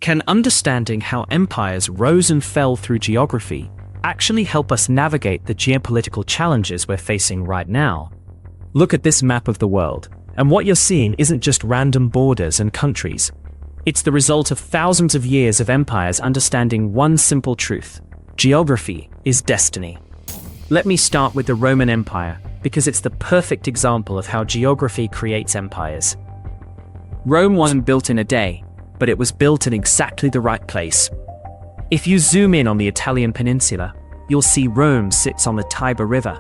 Can understanding how empires rose and fell through geography actually help us navigate the geopolitical challenges we're facing right now? Look at this map of the world, and what you're seeing isn't just random borders and countries. It's the result of thousands of years of empires understanding one simple truth: geography is destiny. Let me start with the Roman Empire, because it's the perfect example of how geography creates empires. Rome wasn't built in a day, but it was built in exactly the right place. If you zoom in on the Italian peninsula, you'll see Rome sits on the Tiber River,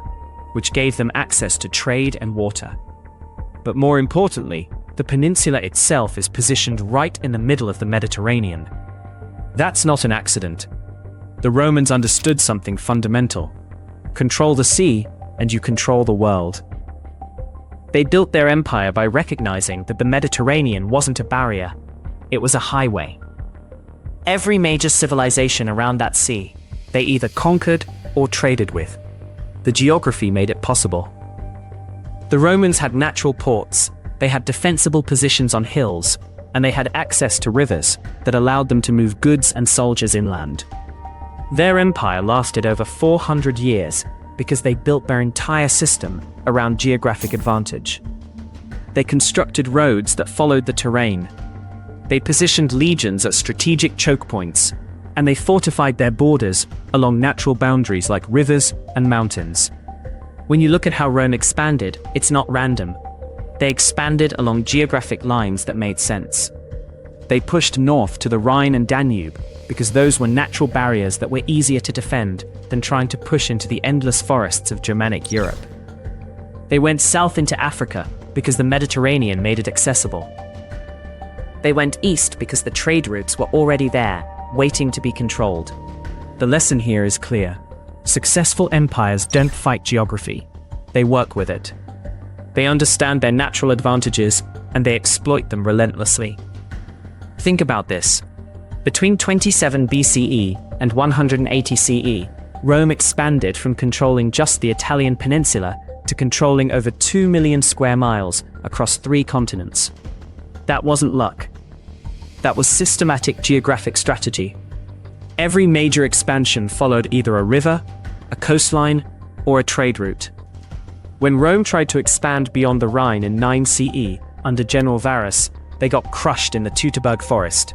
which gave them access to trade and water. But more importantly, the peninsula itself is positioned right in the middle of the Mediterranean. That's not an accident. The Romans understood something fundamental. Control the sea, and you control the world. They built their empire by recognizing that the Mediterranean wasn't a barrier, it was a highway. Every major civilization around that sea, they either conquered or traded with. The geography made it possible. The Romans had natural ports, they had defensible positions on hills, and they had access to rivers that allowed them to move goods and soldiers inland. Their empire lasted over 400 years because they built their entire system around geographic advantage. They constructed roads that followed the terrain. They positioned legions at strategic choke points, and they fortified their borders along natural boundaries like rivers and mountains. When you look at how Rome expanded, it's not random. They expanded along geographic lines that made sense. They pushed north to the Rhine and Danube because those were natural barriers that were easier to defend than trying to push into the endless forests of Germanic Europe. They went south into Africa because the Mediterranean made it accessible. They went east because the trade routes were already there, waiting to be controlled. The lesson here is clear. Successful empires don't fight geography, they work with it. They understand their natural advantages, and they exploit them relentlessly. Think about this. Between 27 BCE and 180 CE, Rome expanded from controlling just the Italian peninsula to controlling over 2 million square miles across 3 continents. That wasn't luck. That was systematic geographic strategy. Every major expansion followed either a river, a coastline, or a trade route. When Rome tried to expand beyond the Rhine in 9 CE, under General Varus, they got crushed in the Teutoburg forest.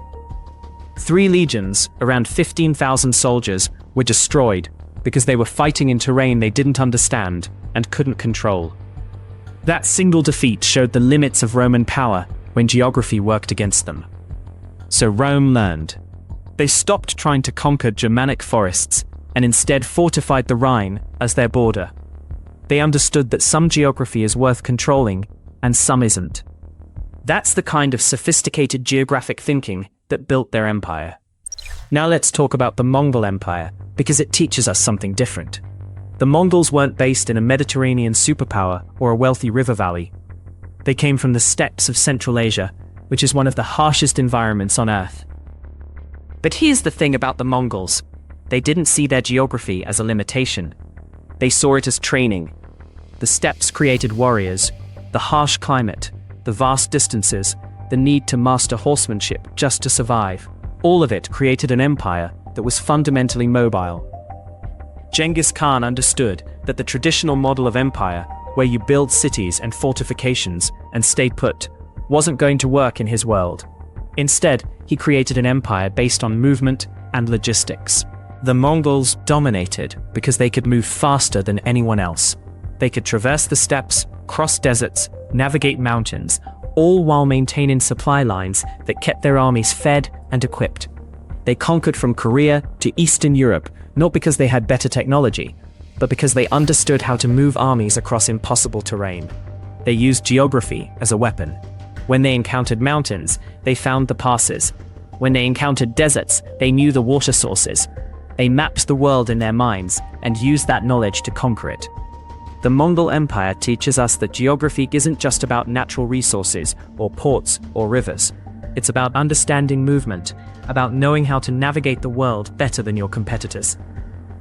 3 legions, around 15,000 soldiers, were destroyed because they were fighting in terrain they didn't understand and couldn't control. That single defeat showed the limits of Roman power when geography worked against them. So Rome learned. They stopped trying to conquer Germanic forests and instead fortified the Rhine as their border. They understood that some geography is worth controlling and some isn't. That's the kind of sophisticated geographic thinking that built their empire. Now let's talk about the Mongol Empire, because it teaches us something different. The Mongols weren't based in a Mediterranean superpower or a wealthy river valley. They came from the steppes of Central Asia, which is one of the harshest environments on Earth. But here's the thing about the Mongols. They didn't see their geography as a limitation. They saw it as training. The steppes created warriors, the harsh climate, the vast distances, the need to master horsemanship just to survive. All of it created an empire that was fundamentally mobile. Genghis Khan understood that the traditional model of empire, where you build cities and fortifications and stay put, wasn't going to work in his world. Instead, he created an empire based on movement and logistics. The Mongols dominated because they could move faster than anyone else. They could traverse the steppes, cross deserts, navigate mountains, all while maintaining supply lines that kept their armies fed and equipped. They conquered from Korea to Eastern Europe, not because they had better technology, but because they understood how to move armies across impossible terrain. They used geography as a weapon. When they encountered mountains, they found the passes. When they encountered deserts, they knew the water sources. They mapped the world in their minds and used that knowledge to conquer it. The Mongol Empire teaches us that geography isn't just about natural resources or ports or rivers. It's about understanding movement, about knowing how to navigate the world better than your competitors.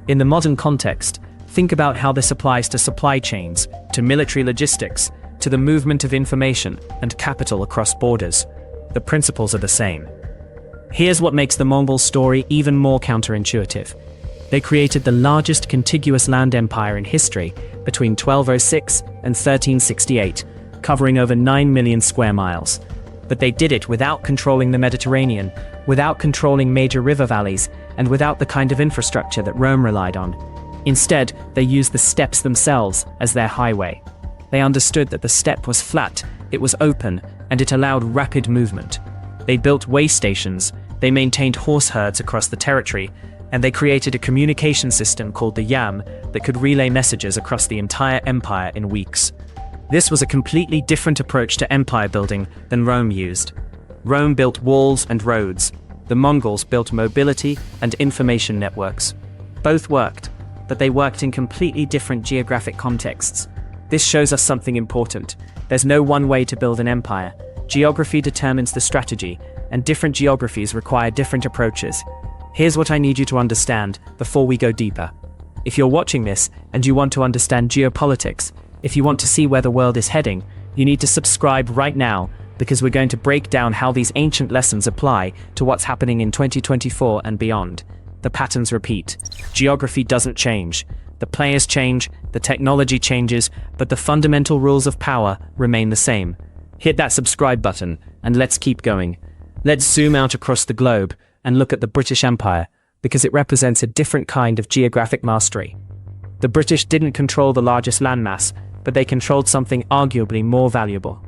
In the modern context, think about how this applies to supply chains, to military logistics, to the movement of information and capital across borders. The principles are the same. Here's what makes the Mongol story even more counterintuitive. They created the largest contiguous land empire in history between 1206 and 1368, covering over 9 million square miles. But they did it without controlling the Mediterranean, without controlling major river valleys, and without the kind of infrastructure that Rome relied on. Instead, they used the steppes themselves as their highway. They understood that the steppe was flat, it was open, and it allowed rapid movement. They built way stations, they maintained horse herds across the territory, and they created a communication system called the Yam that could relay messages across the entire empire in weeks. This was a completely different approach to empire building than Rome used. Rome built walls and roads. The Mongols built mobility and information networks. Both worked, but they worked in completely different geographic contexts. This shows us something important. There's no one way to build an empire. Geography determines the strategy, and different geographies require different approaches. Here's what I need you to understand before we go deeper. If you're watching this and you want to understand geopolitics, if you want to see where the world is heading, you need to subscribe right now, because we're going to break down how these ancient lessons apply to what's happening in 2024 and beyond. The patterns repeat. Geography doesn't change. The players change, the technology changes, but the fundamental rules of power remain the same. Hit that subscribe button, and let's keep going. Let's zoom out across the globe and look at the British Empire, because it represents a different kind of geographic mastery. The British didn't control the largest landmass, but they controlled something arguably more valuable.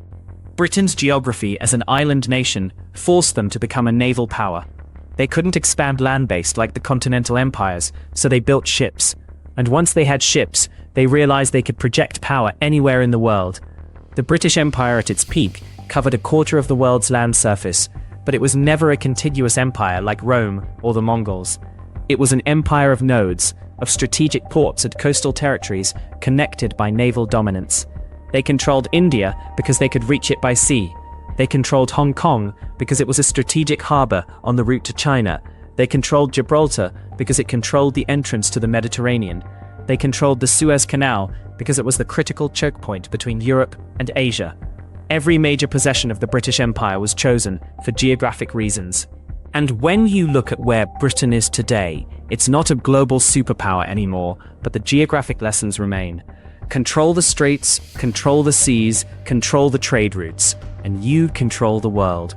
Britain's geography as an island nation forced them to become a naval power. They couldn't expand land-based like the continental empires, so they built ships. And once they had ships, they realized they could project power anywhere in the world. The British Empire at its peak covered a quarter of the world's land surface, but it was never a contiguous empire like Rome or the Mongols. It was an empire of nodes, of strategic ports and coastal territories connected by naval dominance. They controlled India because they could reach it by sea. They controlled Hong Kong because it was a strategic harbor on the route to China. They controlled Gibraltar because it controlled the entrance to the Mediterranean. They controlled the Suez Canal because it was the critical choke point between Europe and Asia. Every major possession of the British Empire was chosen for geographic reasons. And when you look at where Britain is today, it's not a global superpower anymore, but the geographic lessons remain. Control the straits, control the seas, control the trade routes, and you control the world.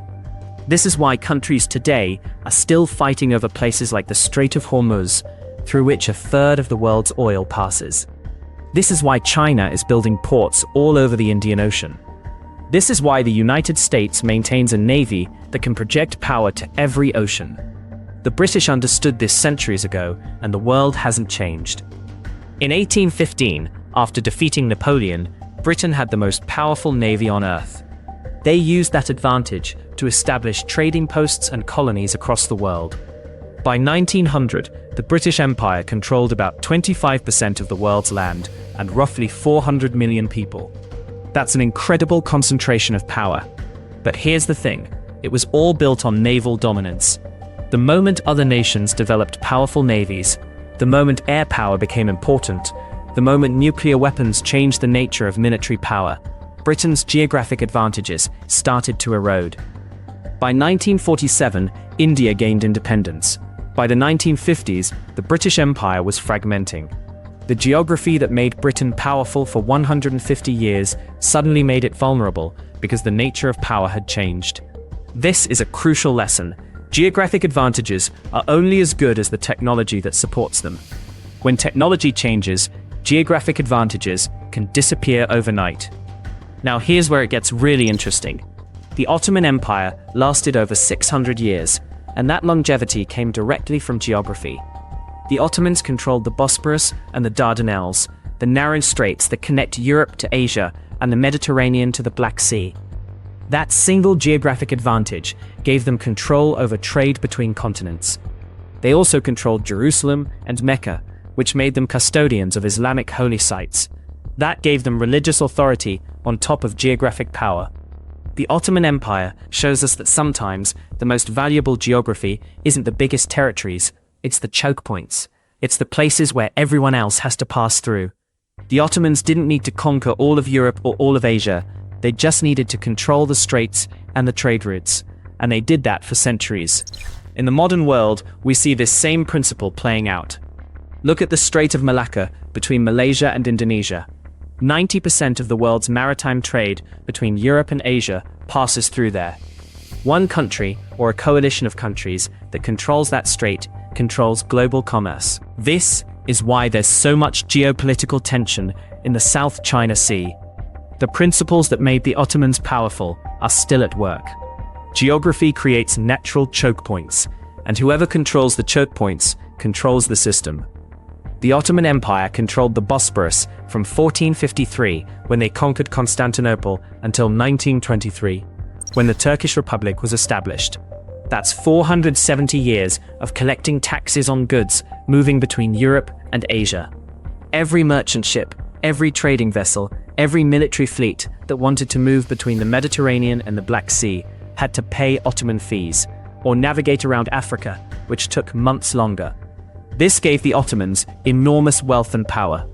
This is why countries today are still fighting over places like the Strait of Hormuz, through which a third of the world's oil passes. This is why China is building ports all over the Indian Ocean. This is why the United States maintains a navy that can project power to every ocean. The British understood this centuries ago, and the world hasn't changed. In 1815, after defeating Napoleon, Britain had the most powerful navy on Earth. They used that advantage to establish trading posts and colonies across the world. By 1900, the British Empire controlled about 25% of the world's land and roughly 400 million people. That's an incredible concentration of power. But here's the thing, it was all built on naval dominance. The moment other nations developed powerful navies, the moment air power became important, the moment nuclear weapons changed the nature of military power, Britain's geographic advantages started to erode. By 1947, India gained independence. By the 1950s, the British Empire was fragmenting. The geography that made Britain powerful for 150 years suddenly made it vulnerable because the nature of power had changed. This is a crucial lesson. Geographic advantages are only as good as the technology that supports them. When technology changes, geographic advantages can disappear overnight. Now here's where it gets really interesting. The Ottoman Empire lasted over 600 years, and that longevity came directly from geography. The Ottomans controlled the Bosporus and the Dardanelles, the narrow straits that connect Europe to Asia and the Mediterranean to the Black Sea. That single geographic advantage gave them control over trade between continents. They also controlled Jerusalem and Mecca, which made them custodians of Islamic holy sites. That gave them religious authority on top of geographic power. The Ottoman Empire shows us that sometimes the most valuable geography isn't the biggest territories, it's the choke points. It's the places where everyone else has to pass through. The Ottomans didn't need to conquer all of Europe or all of Asia. They just needed to control the straits and the trade routes. and they did that for centuries. In the modern world, we see this same principle playing out. Look at the Strait of Malacca between Malaysia and Indonesia. 90% of the world's maritime trade between Europe and Asia passes through there. One country, or a coalition of countries, that controls that strait controls global commerce. This is why there's so much geopolitical tension in the South China Sea. The principles that made the Ottomans powerful are still at work. Geography creates natural choke points, and whoever controls the choke points controls the system. The Ottoman Empire controlled the Bosporus from 1453, when they conquered Constantinople, until 1923, when the Turkish Republic was established. That's 470 years of collecting taxes on goods moving between Europe and Asia. Every merchant ship, every trading vessel, every military fleet that wanted to move between the Mediterranean and the Black Sea had to pay Ottoman fees, or navigate around Africa, which took months longer. This gave the Ottomans enormous wealth and power.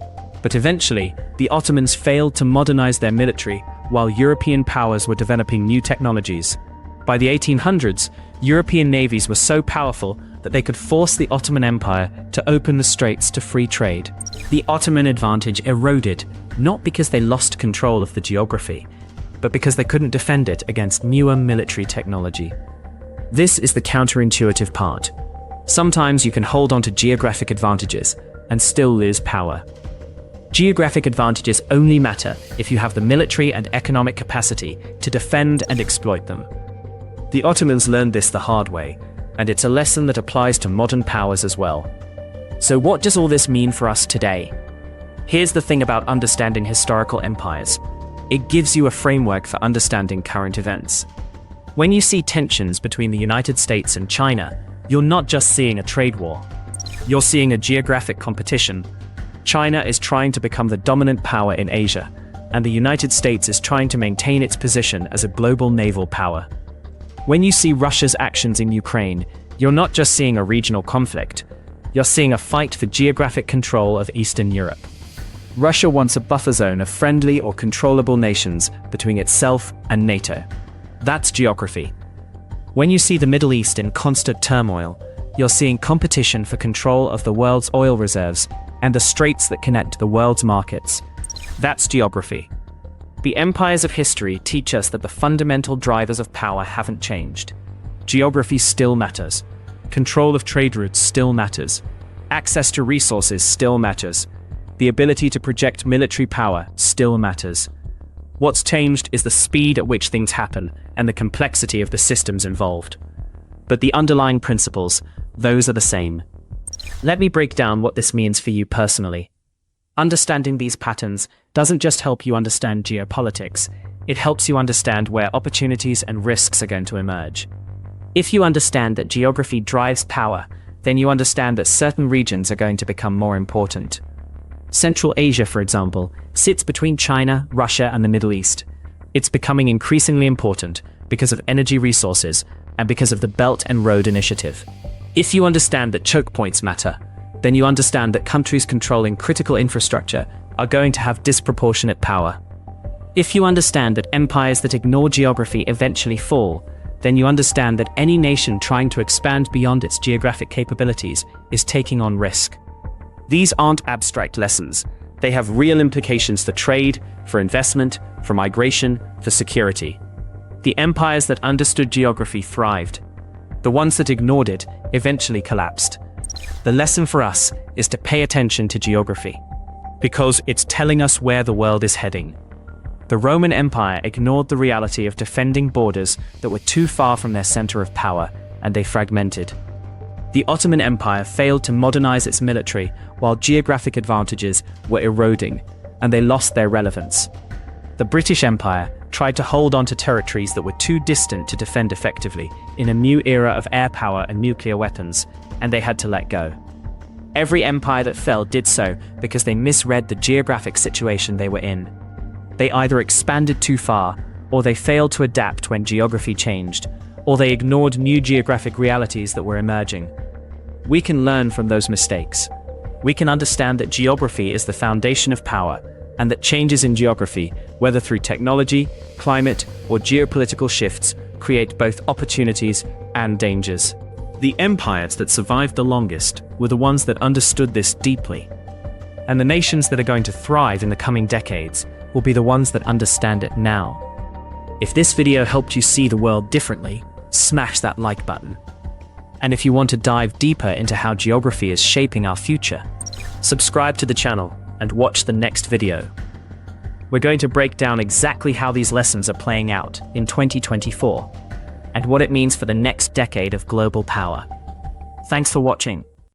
But eventually, the Ottomans failed to modernize their military while European powers were developing new technologies. By the 1800s, European navies were so powerful that they could force the Ottoman Empire to open the straits to free trade. The Ottoman advantage eroded, not because they lost control of the geography, but because they couldn't defend it against newer military technology. This is the counterintuitive part. Sometimes you can hold on to geographic advantages and still lose power. Geographic advantages only matter if you have the military and economic capacity to defend and exploit them. The Ottomans learned this the hard way, and it's a lesson that applies to modern powers as well. So what does all this mean for us today? Here's the thing about understanding historical empires. It gives you a framework for understanding current events. When you see tensions between the United States and China, you're not just seeing a trade war. You're seeing a geographic competition. China is trying to become the dominant power in Asia, and the United States is trying to maintain its position as a global naval power. When you see Russia's actions in Ukraine, you're not just seeing a regional conflict. You're seeing a fight for geographic control of Eastern Europe. Russia wants a buffer zone of friendly or controllable nations between itself and NATO. That's geography. When you see the Middle East in constant turmoil, you're seeing competition for control of the world's oil reserves and the straits that connect the world's markets. That's geography. The empires of history teach us that the fundamental drivers of power haven't changed. Geography still matters. Control of trade routes still matters. Access to resources still matters. The ability to project military power still matters. What's changed is the speed at which things happen and the complexity of the systems involved. But the underlying principles, those are the same. Let me break down what this means for you personally. Understanding these patterns doesn't just help you understand geopolitics, it helps you understand where opportunities and risks are going to emerge. If you understand that geography drives power, then you understand that certain regions are going to become more important. Central Asia, for example, sits between China, Russia, and the Middle East. It's becoming increasingly important because of energy resources and because of the Belt and Road Initiative. If you understand that choke points matter, then you understand that countries controlling critical infrastructure are going to have disproportionate power. If you understand that empires that ignore geography eventually fall, then you understand that any nation trying to expand beyond its geographic capabilities is taking on risk. These aren't abstract lessons. They have real implications for trade, for investment, for migration, for security. The empires that understood geography thrived. The ones that ignored it eventually collapsed. The lesson for us is to pay attention to geography, because it's telling us where the world is heading. The Roman Empire ignored the reality of defending borders that were too far from their center of power, and they fragmented. The Ottoman Empire failed to modernize its military while geographic advantages were eroding, and they lost their relevance. The British Empire tried to hold on to territories that were too distant to defend effectively in a new era of air power and nuclear weapons, and they had to let go. Every empire that fell did so because they misread the geographic situation they were in. They either expanded too far, or they failed to adapt when geography changed, or they ignored new geographic realities that were emerging. We can learn from those mistakes. We can understand that geography is the foundation of power, and that changes in geography, whether through technology, climate, or geopolitical shifts, create both opportunities and dangers. The empires that survived the longest were the ones that understood this deeply. And the nations that are going to thrive in the coming decades will be the ones that understand it now. If this video helped you see the world differently, smash that like button. And if you want to dive deeper into how geography is shaping our future, subscribe to the channel and watch the next video. We're going to break down exactly how these lessons are playing out in 2024 and what it means for the next decade of global power. Thanks for watching.